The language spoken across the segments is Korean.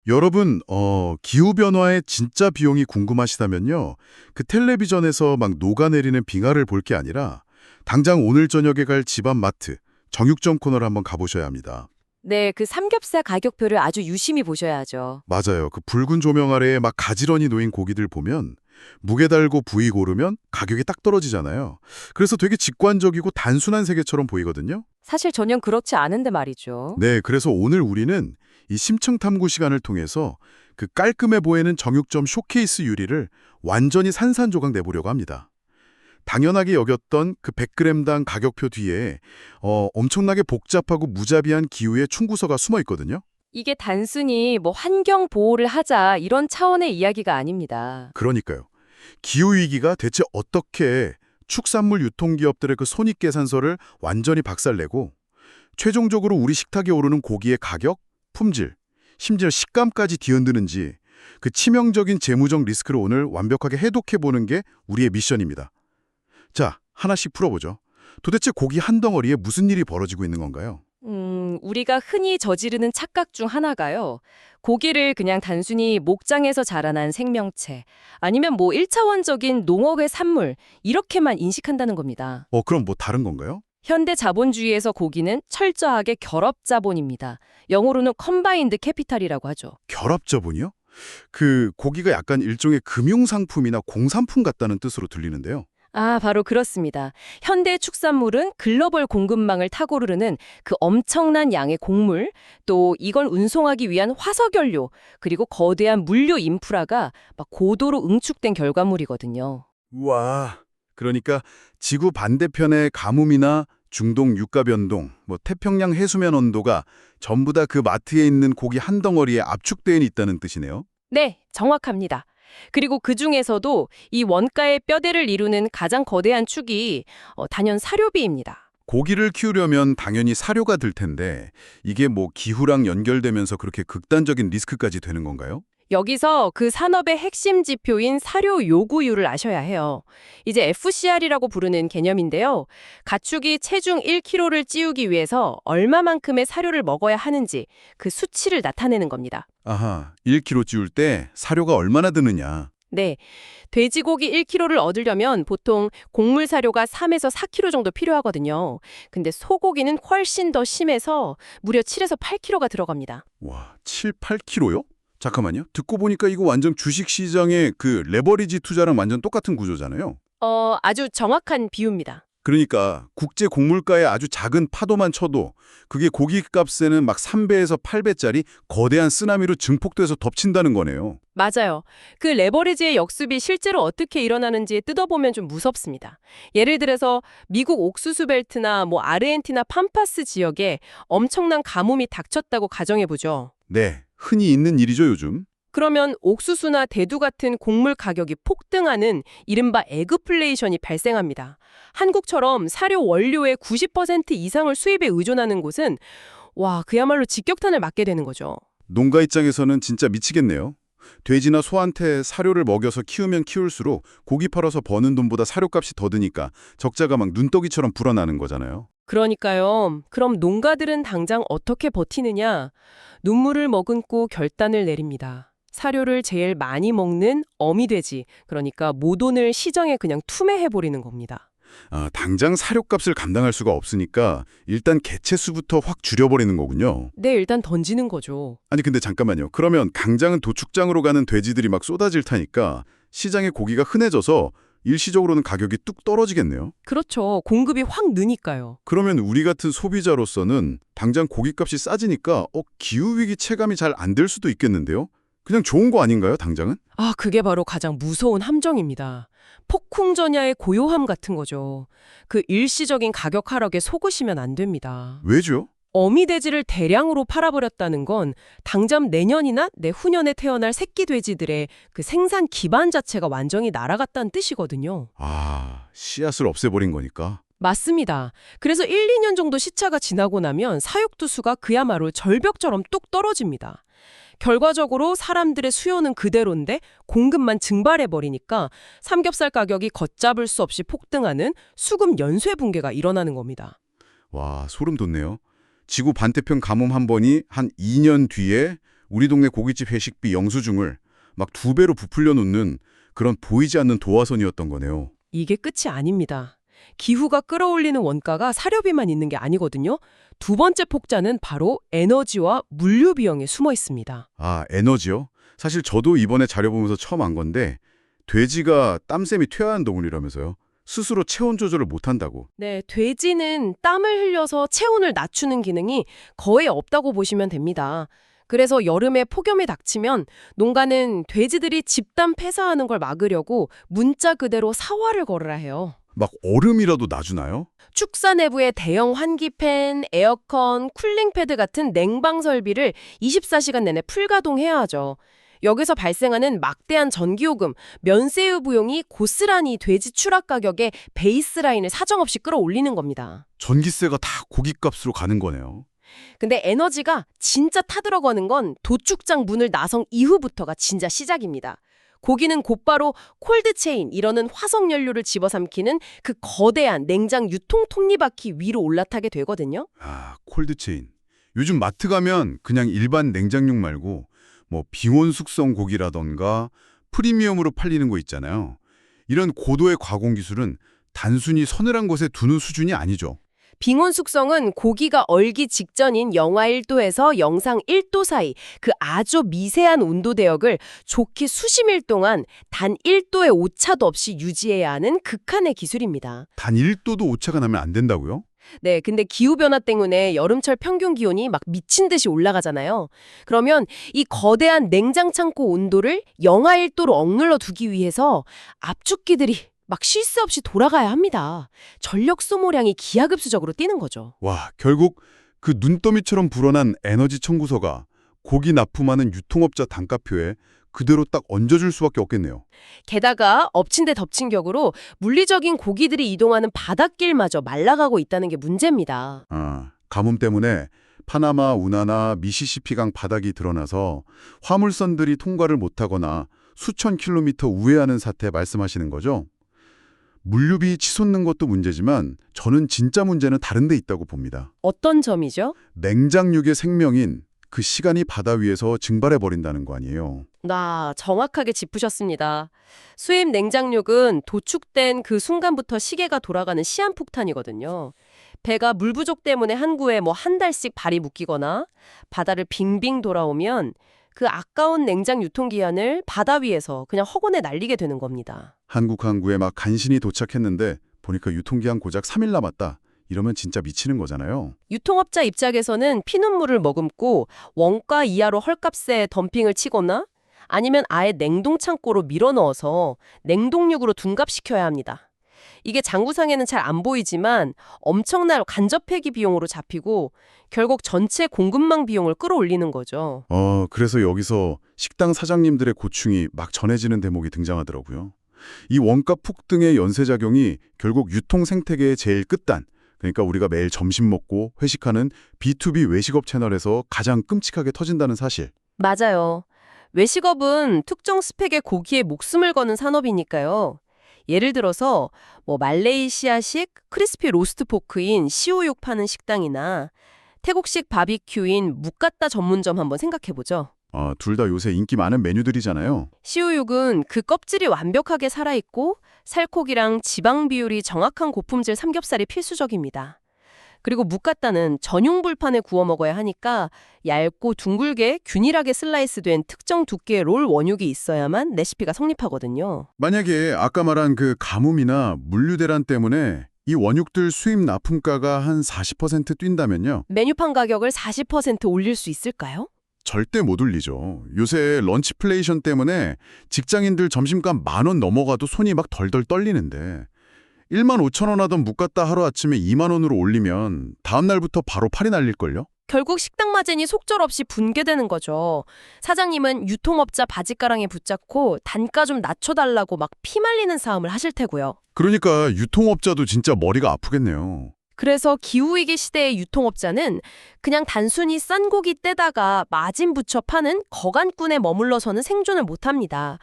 여러분, 기후변화의 진짜 비용이 궁금하시다면요. 그 텔레비전에서 막 녹아내리는 빙하를 볼 게 아니라 당장 오늘 저녁에 갈 집앞 마트, 정육점 코너를 한번 가보셔야 합니다. 네, 그 삼겹살 가격표를 아주 유심히 보셔야죠. 맞아요. 그 붉은 조명 아래에 막 가지런히 놓인 고기들 보면 무게 달고 부위 고르면 가격이 딱 떨어지잖아요. 그래서 되게 직관적이고 단순한 세계처럼 보이거든요. 사실 전혀 그렇지 않은데 말이죠. 네, 그래서 오늘 우리는 이 심층 탐구 시간을 통해서 그 깔끔해 보이는 정육점 쇼케이스 유리를 완전히 산산조각 내보려고 합니다. 당연하게 여겼던 그 100g당 가격표 뒤에 엄청나게 복잡하고 무자비한 기후의 충구서가 숨어 있거든요. 이게 단순히 뭐 환경 보호를 하자 이런 차원의 이야기가 아닙니다. 그러니까요. 기후위기가 대체 어떻게 축산물 유통기업들의 그 손익계산서를 완전히 박살내고 최종적으로 우리 식탁에 오르는 고기의 가격, 품질, 심지어 식감까지 뒤흔드는지 그 치명적인 재무적 리스크를 오늘 완벽하게 해독해보는 게 우리의 미션입니다. 자, 하나씩 풀어보죠. 도대체 고기 한 덩어리에 무슨 일이 벌어지고 있는 건가요? 우리가 흔히 저지르는 착각 중 하나가요. 고기를 그냥 단순히 목장에서 자라난 생명체, 아니면 뭐 1차원적인 농업의 산물, 이렇게만 인식한다는 겁니다. 그럼 뭐 다른 건가요? 현대 자본주의에서 고기는 철저하게 결합 자본입니다. 영어로는 컴바인드 캐피탈이라고 하죠. 결합자본이요? 그 고기가 약간 일종의 금융상품이나 공산품 같다는 뜻으로 들리는데요. 아, 바로 그렇습니다. 현대 축산물은 글로벌 공급망을 타고 오르는 그 엄청난 양의 곡물, 또 이걸 운송하기 위한 화석연료, 그리고 거대한 물류 인프라가 막 고도로 응축된 결과물이거든요. 와, 그러니까 지구 반대편의 가뭄이나 중동 유가 변동, 뭐 태평양 해수면 온도가 전부 다 그 마트에 있는 고기 한 덩어리에 압축되어 있다는 뜻이네요. 네, 정확합니다. 그리고 그 중에서도 이 원가의 뼈대를 이루는 가장 거대한 축이 단연 사료비입니다. 고기를 키우려면 당연히 사료가 들 텐데 이게 뭐 기후랑 연결되면서 그렇게 극단적인 리스크까지 되는 건가요? 여기서 그 산업의 핵심 지표인 사료 요구율을 아셔야 해요. 이제 FCR이라고 부르는 개념인데요. 가축이 체중 1kg를 찌우기 위해서 얼마만큼의 사료를 먹어야 하는지 그 수치를 나타내는 겁니다. 아하, 1kg 찌울 때 사료가 얼마나 드느냐. 네, 돼지고기 1kg를 얻으려면 보통 곡물 사료가 3에서 4kg 정도 필요하거든요. 근데 소고기는 훨씬 더 심해서 무려 7에서 8kg가 들어갑니다. 와, 7, 8kg요? 잠깐만요. 듣고 보니까 이거 완전 주식시장의 그 레버리지 투자랑 완전 똑같은 구조잖아요. 아주 정확한 비유입니다. 그러니까 국제 곡물가의 아주 작은 파도만 쳐도 그게 고기값에는 막 3배에서 8배짜리 거대한 쓰나미로 증폭돼서 덮친다는 거네요. 맞아요. 그 레버리지의 역습이 실제로 어떻게 일어나는지 뜯어보면 좀 무섭습니다. 예를 들어서 미국 옥수수 벨트나 뭐 아르헨티나 팜파스 지역에 엄청난 가뭄이 닥쳤다고 가정해보죠. 네, 흔히 있는 일이죠, 요즘. 그러면 옥수수나 대두 같은 곡물 가격이 폭등하는 이른바 에그플레이션이 발생합니다. 한국처럼 사료 원료의 90% 이상을 수입에 의존하는 곳은 그야말로 직격탄을 맞게 되는 거죠. 농가 입장에서는 진짜 미치겠네요. 돼지나 소한테 사료를 먹여서 키우면 키울수록 고기 팔아서 버는 돈보다 사료값이 더 드니까 적자가 막 눈덩이처럼 불어나는 거잖아요. 그러니까요. 그럼 농가들은 당장 어떻게 버티느냐? 눈물을 머금고 결단을 내립니다. 사료를 제일 많이 먹는 어미돼지, 그러니까 모돈을 시장에 그냥 투매해버리는 겁니다. 당장 사료값을 감당할 수가 없으니까 일단 개체수부터 확 줄여버리는 거군요. 네, 일단 던지는 거죠. 아니 근데 잠깐만요. 그러면 당장은 도축장으로 가는 돼지들이 막 쏟아질 테니까 시장에 고기가 흔해져서 일시적으로는 가격이 뚝 떨어지겠네요. 그렇죠. 공급이 확 느니까요. 그러면 우리 같은 소비자로서는 당장 고깃값이 싸지니까 기후위기 체감이 잘 안 될 수도 있겠는데요? 그냥 좋은 거 아닌가요, 당장은? 그게 바로 가장 무서운 함정입니다. 폭풍전야의 고요함 같은 거죠. 그 일시적인 가격 하락에 속으시면 안 됩니다. 왜죠? 어미돼지를 대량으로 팔아버렸다는 건 당장 내년이나 내후년에 태어날 새끼 돼지들의 그 생산 기반 자체가 완전히 날아갔다는 뜻이거든요. 씨앗을 없애버린 거니까. 맞습니다. 그래서 1, 2년 정도 시차가 지나고 나면 사육투수가 그야말로 절벽처럼 뚝 떨어집니다. 결과적으로 사람들의 수요는 그대로인데 공급만 증발해버리니까 삼겹살 가격이 걷잡을 수 없이 폭등하는 수급 연쇄 붕괴가 일어나는 겁니다. 와, 소름 돋네요. 지구 반대편 가뭄 한 번이 한 2년 뒤에 우리 동네 고깃집 회식비 영수증을 막 2배로 부풀려 놓는 그런 보이지 않는 도화선이었던 거네요. 이게 끝이 아닙니다. 기후가 끌어올리는 원가가 사료비만 있는 게 아니거든요. 두 번째 폭자는 바로 에너지와 물류 비용에 숨어 있습니다. 아, 에너지요? 사실 저도 이번에 자료 보면서 처음 안 건데 돼지가 땀샘이 퇴화한 동물이라면서요. 스스로 체온 조절을 못한다고. 네, 돼지는 땀을 흘려서 체온을 낮추는 기능이 거의 없다고 보시면 됩니다. 그래서 여름에 폭염이 닥치면 농가는 돼지들이 집단 폐사하는 걸 막으려고 문자 그대로 사활을 걸으라 해요. 막 얼음이라도 놔주나요? 축사 내부에 대형 환기팬, 에어컨, 쿨링패드 같은 냉방 설비를 24시간 내내 풀가동해야 하죠. 여기서 발생하는 막대한 전기요금, 면세유 비용이 고스란히 돼지 추락 가격의 베이스라인을 사정없이 끌어올리는 겁니다. 전기세가 다 고깃값으로 가는 거네요. 근데 에너지가 진짜 타들어가는 건 도축장 문을 나선 이후부터가 진짜 시작입니다. 고기는 곧바로 콜드체인, 이러는 화석연료를 집어삼키는 그 거대한 냉장 유통 톱니바퀴 위로 올라타게 되거든요. 아, 콜드체인. 요즘 마트 가면 그냥 일반 냉장육 말고 뭐 비온 숙성 고기라던가 프리미엄으로 팔리는 거 있잖아요. 이런 고도의 가공 기술은 단순히 서늘한 곳에 두는 수준이 아니죠. 빙온 숙성은 고기가 얼기 직전인 영하 1도에서 영상 1도 사이 그 아주 미세한 온도 대역을 좋게 수십일 동안 단 1도의 오차도 없이 유지해야 하는 극한의 기술입니다. 단 1도도 오차가 나면 안 된다고요? 네, 근데 기후변화 때문에 여름철 평균 기온이 막 미친 듯이 올라가잖아요. 그러면 이 거대한 냉장 창고 온도를 영하 1도로 억눌러 두기 위해서 압축기들이 막 쉴 새 없이 돌아가야 합니다. 전력 소모량이 기하급수적으로 뛰는 거죠. 와, 결국 그 눈더미처럼 불어난 에너지 청구서가 고기 납품하는 유통업자 단가표에 그대로 딱 얹어줄 수밖에 없겠네요. 게다가 엎친 데 덮친 격으로 물리적인 고기들이 이동하는 바닷길마저 말라가고 있다는 게 문제입니다. 아, 가뭄 때문에 파나마 운하나 미시시피강 바닥이 드러나서 화물선들이 통과를 못하거나 수천 킬로미터 우회하는 사태 말씀하시는 거죠? 물류비 치솟는 것도 문제지만 저는 진짜 문제는 다른 데 있다고 봅니다. 어떤 점이죠? 냉장육의 생명인 그 시간이 바다 위에서 증발해버린다는 거 아니에요. 정확하게 짚으셨습니다. 수입 냉장육은 도축된 그 순간부터 시계가 돌아가는 시한폭탄이거든요. 배가 물 부족 때문에 항구에 한 달씩 발이 묶이거나 바다를 빙빙 돌아오면 그 아까운 냉장 유통기한을 바다 위에서 그냥 허공에 날리게 되는 겁니다. 한국 항구에 막 간신히 도착했는데 보니까 유통기한 고작 3일 남았다. 이러면 진짜 미치는 거잖아요. 유통업자 입장에서는 피눈물을 머금고 원가 이하로 헐값에 덤핑을 치거나 아니면 아예 냉동 창고로 밀어넣어서 냉동육으로 둔갑시켜야 합니다. 이게 장구상에는 잘 안 보이지만 엄청난 간접 폐기 비용으로 잡히고 결국 전체 공급망 비용을 끌어올리는 거죠. 그래서 여기서 식당 사장님들의 고충이 막 전해지는 대목이 등장하더라고요. 이 원가 폭등의 연쇄작용이 결국 유통 생태계의 제일 끝단, 그러니까 우리가 매일 점심 먹고 회식하는 B2B 외식업 채널에서 가장 끔찍하게 터진다는 사실. 맞아요. 외식업은 특정 스펙의 고기에 목숨을 거는 산업이니까요. 예를 들어서 말레이시아식 크리스피 로스트 포크인 시오육 파는 식당이나 태국식 바비큐인 묵가따 전문점 한번 생각해보죠. 둘 다 요새 인기 많은 메뉴들이잖아요. 시오육은 그 껍질이 완벽하게 살아있고 살코기랑 지방 비율이 정확한 고품질 삼겹살이 필수적입니다. 그리고 묵가따는 전용 불판에 구워 먹어야 하니까 얇고 둥글게 균일하게 슬라이스된 특정 두께의 롤 원육이 있어야만 레시피가 성립하거든요. 만약에 아까 말한 그 가뭄이나 물류 대란 때문에 이 원육들 수입 납품가가 한 40% 뛴다면요. 메뉴판 가격을 40% 올릴 수 있을까요? 절대 못 올리죠. 요새 런치플레이션 때문에 직장인들 점심값 10,000원 넘어가도 손이 막 덜덜 떨리는데 15,000원 하던 묵갔다 하루아침에 20,000원으로 올리면 다음 날부터 바로 팔이 날릴걸요? 결국 식당 마진이 속절없이 붕괴되는 거죠. 사장님은 유통업자 바지가랑에 붙잡고 단가 좀 낮춰달라고 막 피말리는 싸움을 하실 테고요. 그러니까 유통업자도 진짜 머리가 아프겠네요. 그래서 기후위기 시대의 유통업자는 그냥 단순히 싼 고기 떼다가 마진 붙여 파는 거간꾼에 머물러서는 생존을 못합니다.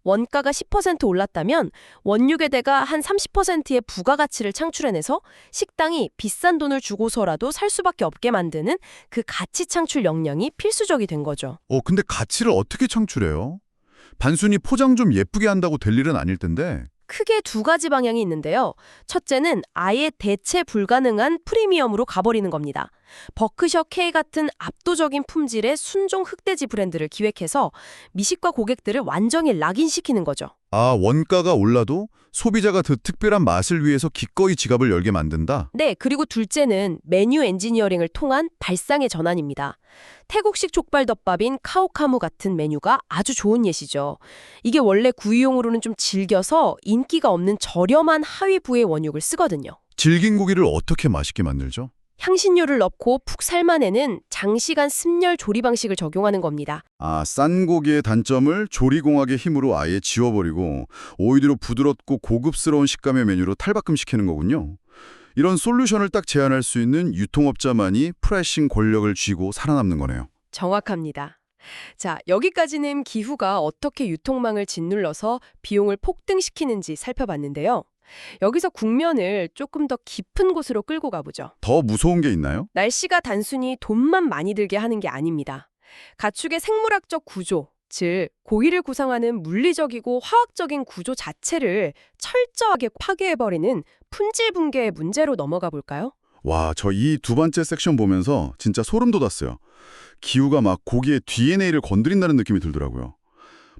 원가가 10% 올랐다면 원육의 대가 한 30%의 부가가치를 창출해내서 식당이 비싼 돈을 주고서라도 살 수밖에 없게 만드는 그 가치 창출 역량이 필수적이 된 거죠. 근데 가치를 어떻게 창출해요? 단순히 포장 좀 예쁘게 한다고 될 일은 아닐 텐데. 크게 두 가지 방향이 있는데요. 첫째는 아예 대체 불가능한 프리미엄으로 가버리는 겁니다. 버크셔 K 같은 압도적인 품질의 순종 흑돼지 브랜드를 기획해서 미식가 고객들을 완전히 락인시키는 거죠. 원가가 올라도 소비자가 더 특별한 맛을 위해서 기꺼이 지갑을 열게 만든다? 네, 그리고 둘째는 메뉴 엔지니어링을 통한 발상의 전환입니다. 태국식 족발덮밥인 카오카무 같은 메뉴가 아주 좋은 예시죠. 이게 원래 구이용으로는 좀 질겨서 인기가 없는 저렴한 하위 부의 원육을 쓰거든요. 질긴 고기를 어떻게 맛있게 만들죠? 향신료를 넣고 푹 삶아내는 장시간 습열 조리 방식을 적용하는 겁니다. 싼 고기의 단점을 조리공학의 힘으로 아예 지워버리고 오히려 부드럽고 고급스러운 식감의 메뉴로 탈바꿈시키는 거군요. 이런 솔루션을 딱 제안할 수 있는 유통업자만이 프라이싱 권력을 쥐고 살아남는 거네요. 정확합니다. 자, 여기까지는 기후가 어떻게 유통망을 짓눌러서 비용을 폭등시키는지 살펴봤는데요. 여기서 국면을 조금 더 깊은 곳으로 끌고 가보죠. 더 무서운 게 있나요? 날씨가 단순히 돈만 많이 들게 하는 게 아닙니다. 가축의 생물학적 구조, 즉 고기를 구성하는 물리적이고 화학적인 구조 자체를 철저하게 파괴해버리는 품질 붕괴의 문제로 넘어가 볼까요? 와, 저 이 두 번째 섹션 보면서 진짜 소름 돋았어요. 기후가 막 고기의 DNA를 건드린다는 느낌이 들더라고요.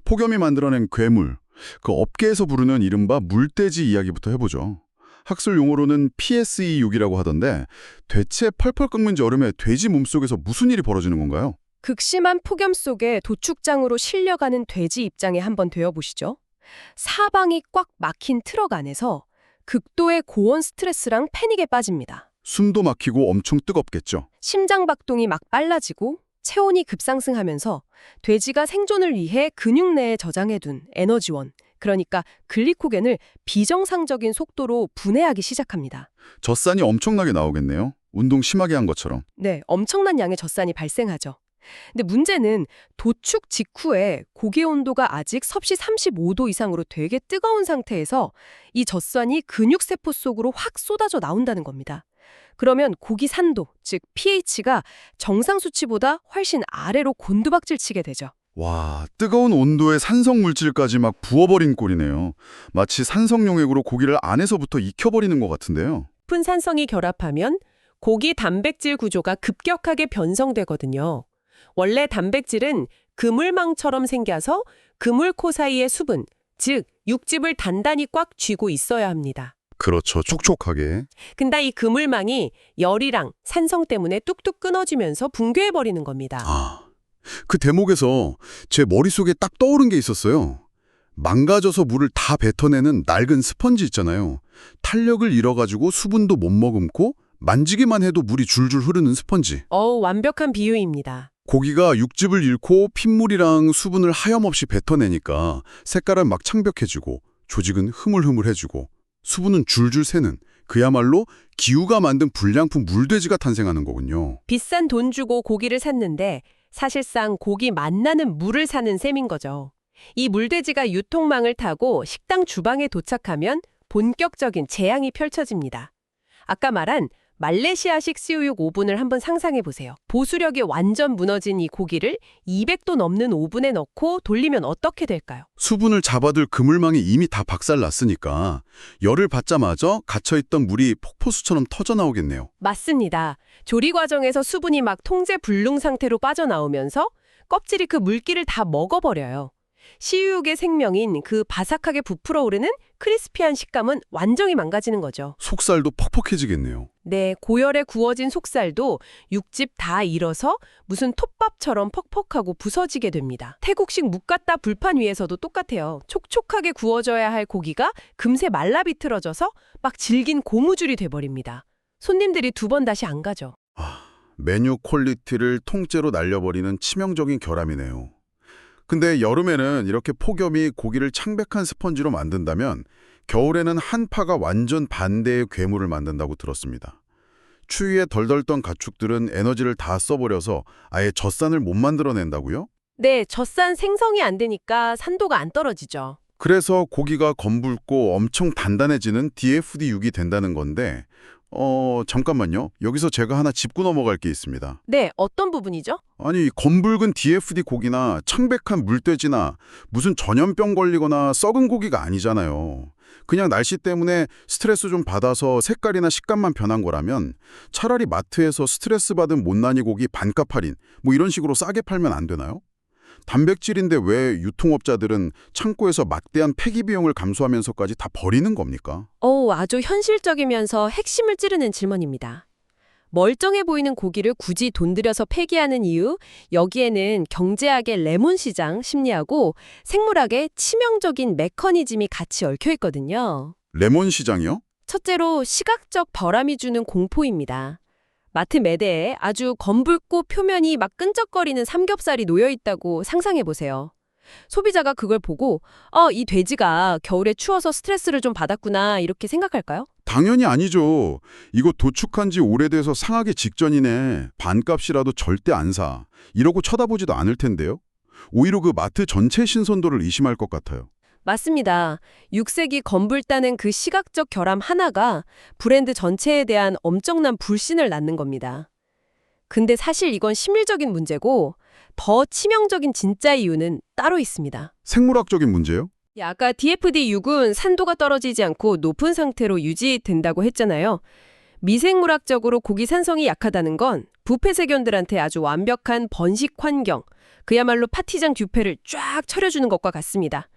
폭염이 만들어낸 괴물, 그 업계에서 부르는 이른바 물돼지 이야기부터 해보죠. 학술 용어로는 PSE6이라고 하던데 대체 펄펄 끓는 여름에 돼지 몸속에서 무슨 일이 벌어지는 건가요? 극심한 폭염 속에 도축장으로 실려가는 돼지 입장에 한번 되어보시죠. 사방이 꽉 막힌 트럭 안에서 극도의 고온 스트레스랑 패닉에 빠집니다. 숨도 막히고 엄청 뜨겁겠죠. 심장박동이 막 빨라지고 체온이 급상승하면서 돼지가 생존을 위해 근육 내에 저장해둔 에너지원, 그러니까 글리코겐을 비정상적인 속도로 분해하기 시작합니다. 젖산이 엄청나게 나오겠네요. 운동 심하게 한 것처럼. 네, 엄청난 양의 젖산이 발생하죠. 근데 문제는 도축 직후에 고기 온도가 아직 섭씨 35도 이상으로 되게 뜨거운 상태에서 이 젖산이 근육세포 속으로 확 쏟아져 나온다는 겁니다. 그러면 고기 산도, 즉 pH가 정상 수치보다 훨씬 아래로 곤두박질 치게 되죠. 와, 뜨거운 온도에 산성 물질까지 막 부어버린 꼴이네요. 마치 산성용액으로 고기를 안에서부터 익혀버리는 것 같은데요. 높은 산성이 결합하면 고기 단백질 구조가 급격하게 변성되거든요. 원래 단백질은 그물망처럼 생겨서 그물코 사이의 수분, 즉 육즙을 단단히 꽉 쥐고 있어야 합니다. 그렇죠. 촉촉하게. 근데 이 그물망이 열이랑 산성 때문에 뚝뚝 끊어지면서 붕괴해버리는 겁니다. 그 대목에서 제 머릿속에 딱 떠오른 게 있었어요. 망가져서 물을 다 뱉어내는 낡은 스펀지 있잖아요. 탄력을 잃어가지고 수분도 못 머금고 만지기만 해도 물이 줄줄 흐르는 스펀지. 완벽한 비유입니다. 고기가 육즙을 잃고 핏물이랑 수분을 하염없이 뱉어내니까 색깔은 막 창백해지고 조직은 흐물흐물해지고 수분은 줄줄 새는 그야말로 기후가 만든 불량품 물돼지가 탄생하는 거군요. 비싼 돈 주고 고기를 샀는데 사실상 고기 맛나는 물을 사는 셈인 거죠. 이 물돼지가 유통망을 타고 식당 주방에 도착하면 본격적인 재앙이 펼쳐집니다. 아까 말한 말레이시아식 수육 오븐을 한번 상상해 보세요. 보수력이 완전 무너진 이 고기를 200도 넘는 오븐에 넣고 돌리면 어떻게 될까요? 수분을 잡아둘 그물망이 이미 다 박살났으니까 열을 받자마자 갇혀있던 물이 폭포수처럼 터져나오겠네요. 맞습니다. 조리 과정에서 수분이 막 통제 불능 상태로 빠져나오면서 껍질이 그 물기를 다 먹어버려요. 시유육의 생명인 그 바삭하게 부풀어 오르는 크리스피한 식감은 완전히 망가지는 거죠. 속살도 퍽퍽해지겠네요. 네, 고열에 구워진 속살도 육즙 다 잃어서 무슨 톱밥처럼 퍽퍽하고 부서지게 됩니다. 태국식 묵갔다 불판 위에서도 똑같아요. 촉촉하게 구워져야 할 고기가 금세 말라 비틀어져서 막 질긴 고무줄이 돼버립니다. 손님들이 두 번 다시 안 가죠. 메뉴 퀄리티를 통째로 날려버리는 치명적인 결함이네요. 근데 여름에는 이렇게 폭염이 고기를 창백한 스펀지로 만든다면 겨울에는 한파가 완전 반대의 괴물을 만든다고 들었습니다. 추위에 덜덜 떤 가축들은 에너지를 다 써버려서 아예 젖산을 못 만들어낸다고요? 네, 젖산 생성이 안 되니까 산도가 안 떨어지죠. 그래서 고기가 검붉고 엄청 단단해지는 DFD6이 된다는 건데 잠깐만요. 여기서 제가 하나 짚고 넘어갈 게 있습니다. 네, 어떤 부분이죠? 아니, 검붉은 DFD 고기나 창백한 물돼지나 무슨 전염병 걸리거나 썩은 고기가 아니잖아요. 그냥 날씨 때문에 스트레스 좀 받아서 색깔이나 식감만 변한 거라면 차라리 마트에서 스트레스 받은 못난이 고기 반값 할인 뭐 이런 식으로 싸게 팔면 안 되나요? 단백질인데 왜 유통업자들은 창고에서 막대한 폐기 비용을 감수하면서까지 다 버리는 겁니까? 아주 현실적이면서 핵심을 찌르는 질문입니다. 멀쩡해 보이는 고기를 굳이 돈 들여서 폐기하는 이유, 여기에는 경제학의 레몬 시장 심리하고 생물학의 치명적인 메커니즘이 같이 얽혀 있거든요. 레몬 시장이요? 첫째로 시각적 벌함이 주는 공포입니다. 마트 매대에 아주 검붉고 표면이 막 끈적거리는 삼겹살이 놓여 있다고 상상해 보세요. 소비자가 그걸 보고 이 돼지가 겨울에 추워서 스트레스를 좀 받았구나 이렇게 생각할까요? 당연히 아니죠. 이거 도축한 지 오래돼서 상하기 직전이네. 반값이라도 절대 안 사. 이러고 쳐다보지도 않을 텐데요. 오히려 그 마트 전체 신선도를 의심할 것 같아요. 맞습니다. 육색이 검붉다는 그 시각적 결함 하나가 브랜드 전체에 대한 엄청난 불신을 낳는 겁니다. 근데 사실 이건 심리적인 문제고 더 치명적인 진짜 이유는 따로 있습니다. 생물학적인 문제요? 아까 DFD6은 산도가 떨어지지 않고 높은 상태로 유지된다고 했잖아요. 미생물학적으로 고기 산성이 약하다는 건 뷔페 세견들한테 아주 완벽한 번식 환경, 그야말로 파티장 듀페를 쫙 차려주는 것과 같습니다.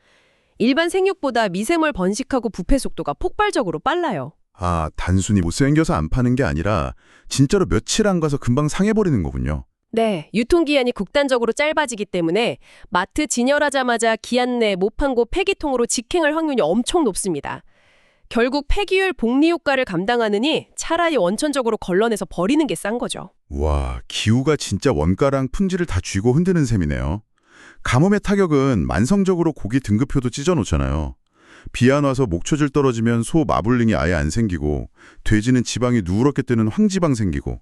일반 생육보다 미생물 번식하고 부패 속도가 폭발적으로 빨라요. 아, 단순히 못생겨서 안 파는 게 아니라 진짜로 며칠 안 가서 금방 상해버리는 거군요. 네, 유통기한이 극단적으로 짧아지기 때문에 마트 진열하자마자 기한 내 못 판고 폐기통으로 직행할 확률이 엄청 높습니다. 결국 폐기율 복리 효과를 감당하느니 차라리 원천적으로 걸러내서 버리는 게 싼 거죠. 와, 기후가 진짜 원가랑 품질을 다 쥐고 흔드는 셈이네요. 가뭄의 타격은 만성적으로 고기 등급표도 찢어놓잖아요. 비 안 와서 목초질 떨어지면 소 마블링이 아예 안 생기고 돼지는 지방이 누렇게 뜨는 황지방 생기고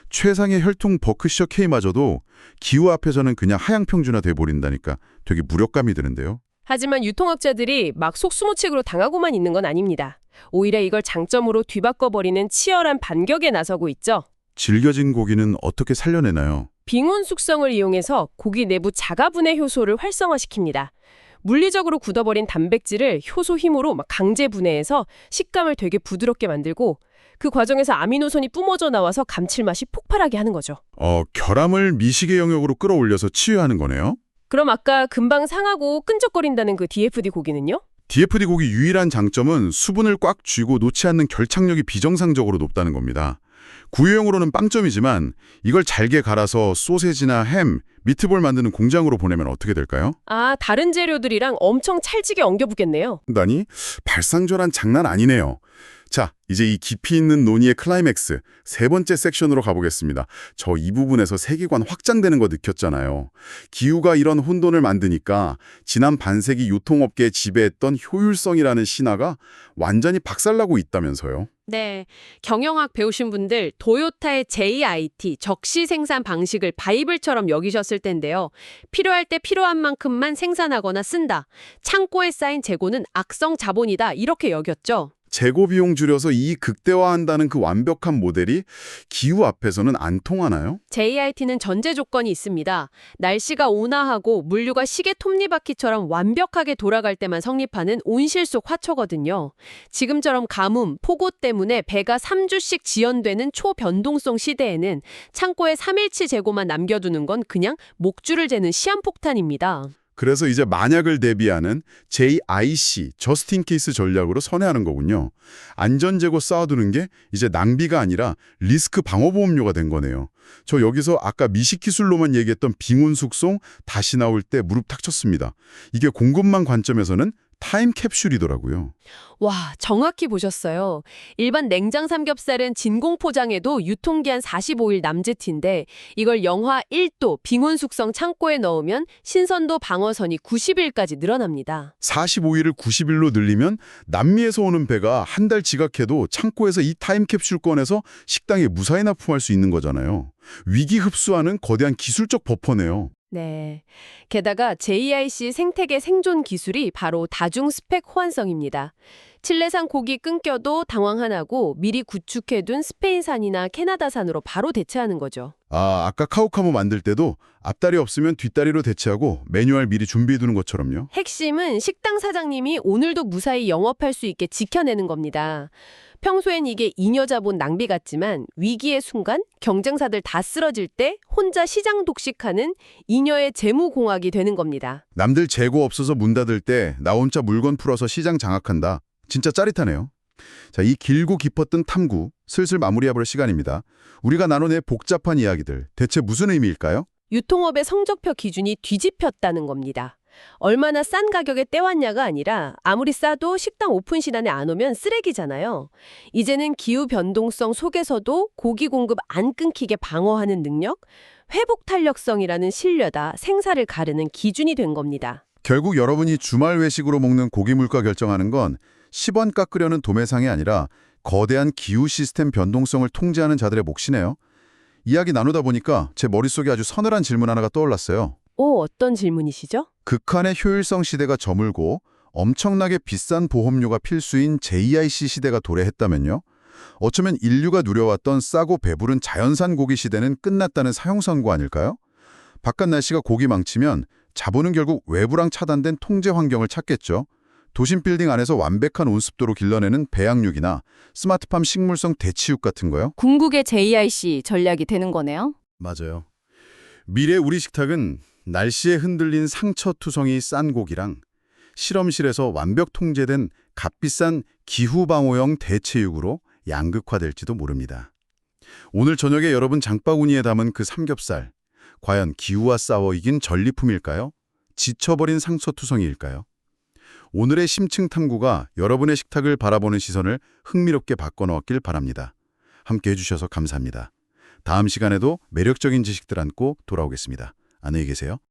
최상의 혈통 버크셔 K마저도 기후 앞에서는 그냥 하향평준화 돼버린다니까 되게 무력감이 드는데요. 하지만 유통업자들이 막 속수무책으로 당하고만 있는 건 아닙니다. 오히려 이걸 장점으로 뒤바꿔버리는 치열한 반격에 나서고 있죠. 질겨진 고기는 어떻게 살려내나요? 빙운 숙성을 이용해서 고기 내부 자가분해 효소를 활성화시킵니다. 물리적으로 굳어버린 단백질을 효소 힘으로 막 강제 분해해서 식감을 되게 부드럽게 만들고 그 과정에서 아미노산이 뿜어져 나와서 감칠맛이 폭발하게 하는 거죠. 결함을 미식의 영역으로 끌어올려서 치유하는 거네요? 그럼 아까 금방 상하고 끈적거린다는 그 DFD 고기는요? DFD 고기 유일한 장점은 수분을 꽉 쥐고 놓지 않는 결착력이 비정상적으로 높다는 겁니다. 구유형으로는 빵점이지만 이걸 잘게 갈아서 소세지나 햄, 미트볼 만드는 공장으로 보내면 어떻게 될까요? 다른 재료들이랑 엄청 찰지게 엉겨붙겠네요. 아니, 발상전환 장난 아니네요. 자, 이제 이 깊이 있는 논의의 클라이맥스, 세 번째 섹션으로 가보겠습니다. 저 이 부분에서 세계관 확장되는 거 느꼈잖아요. 기후가 이런 혼돈을 만드니까 지난 반세기 유통업계에 지배했던 효율성이라는 신화가 완전히 박살나고 있다면서요. 네, 경영학 배우신 분들 도요타의 JIT, 적시 생산 방식을 바이블처럼 여기셨을 텐데요. 필요할 때 필요한 만큼만 생산하거나 쓴다. 창고에 쌓인 재고는 악성 자본이다. 이렇게 여겼죠. 재고 비용 줄여서 이익 극대화한다는 그 완벽한 모델이 기후 앞에서는 안 통하나요? JIT는 전제 조건이 있습니다. 날씨가 온화하고 물류가 시계 톱니바퀴처럼 완벽하게 돌아갈 때만 성립하는 온실속 화초거든요. 지금처럼 가뭄, 폭우 때문에 배가 3주씩 지연되는 초변동성 시대에는 창고에 3일치 재고만 남겨두는 건 그냥 목줄을 재는 시한폭탄입니다. 그래서 이제 만약을 대비하는 JIC, 저스트 인 케이스 전략으로 선회하는 거군요. 안전재고 쌓아두는 게 이제 낭비가 아니라 리스크 방어보험료가 된 거네요. 저 여기서 아까 미식기술로만 얘기했던 빙운 숙성 다시 나올 때 무릎 탁 쳤습니다. 이게 공급망 관점에서는 타임캡슐이더라고요. 와, 정확히 보셨어요. 일반 냉장 삼겹살은 진공 포장에도 유통기한 45일 남짓인데 이걸 영하 1도 빙온 숙성 창고에 넣으면 신선도 방어선이 90일까지 늘어납니다. 45일을 90일로 늘리면 남미에서 오는 배가 한 달 지각해도 창고에서 이 타임캡슐 꺼내서 식당에 무사히 납품할 수 있는 거잖아요. 위기 흡수하는 거대한 기술적 버퍼네요. 네. 게다가 JIC 생태계 생존 기술이 바로 다중 스펙 호환성입니다. 칠레산 고기 끊겨도 당황 안 하고 미리 구축해둔 스페인산이나 캐나다산으로 바로 대체하는 거죠. 아까 카우카모 만들 때도 앞다리 없으면 뒷다리로 대체하고 매뉴얼 미리 준비해두는 것처럼요. 핵심은 식당 사장님이 오늘도 무사히 영업할 수 있게 지켜내는 겁니다. 평소엔 이게 잉여 자본 낭비 같지만 위기의 순간 경쟁사들 다 쓰러질 때 혼자 시장 독식하는 잉여의 재무공학이 되는 겁니다. 남들 재고 없어서 문 닫을 때 나 혼자 물건 풀어서 시장 장악한다. 진짜 짜릿하네요. 자, 이 길고 깊었던 탐구 슬슬 마무리해볼 시간입니다. 우리가 나눠낸 복잡한 이야기들 대체 무슨 의미일까요? 유통업의 성적표 기준이 뒤집혔다는 겁니다. 얼마나 싼 가격에 떼왔냐가 아니라 아무리 싸도 식당 오픈 시간에 안 오면 쓰레기잖아요. 이제는 기후 변동성 속에서도 고기 공급 안 끊기게 방어하는 능력, 회복 탄력성이라는 신뢰다 생사를 가르는 기준이 된 겁니다. 결국 여러분이 주말 외식으로 먹는 고기 물가 결정하는 건 10원 깎으려는 도매상이 아니라 거대한 기후 시스템 변동성을 통제하는 자들의 몫이네요. 이야기 나누다 보니까 제 머릿속에 아주 서늘한 질문 하나가 떠올랐어요. 어떤 질문이시죠? 극한의 효율성 시대가 저물고 엄청나게 비싼 보험료가 필수인 JIC 시대가 도래했다면요? 어쩌면 인류가 누려왔던 싸고 배부른 자연산 고기 시대는 끝났다는 사형선고 아닐까요? 바깥 날씨가 고기 망치면 자본은 결국 외부랑 차단된 통제 환경을 찾겠죠. 도심 빌딩 안에서 완벽한 온습도로 길러내는 배양육이나 스마트팜 식물성 대치육 같은 거요? 궁극의 JIC 전략이 되는 거네요. 맞아요. 미래 우리 식탁은 날씨에 흔들린 상처투성이 싼 고기랑 실험실에서 완벽 통제된 값비싼 기후방호형 대체육으로 양극화될지도 모릅니다. 오늘 저녁에 여러분 장바구니에 담은 그 삼겹살, 과연 기후와 싸워 이긴 전리품일까요? 지쳐버린 상처투성이일까요? 오늘의 심층 탐구가 여러분의 식탁을 바라보는 시선을 흥미롭게 바꿔놓았길 바랍니다. 함께 해주셔서 감사합니다. 다음 시간에도 매력적인 지식들 안고 돌아오겠습니다. 안녕히 계세요.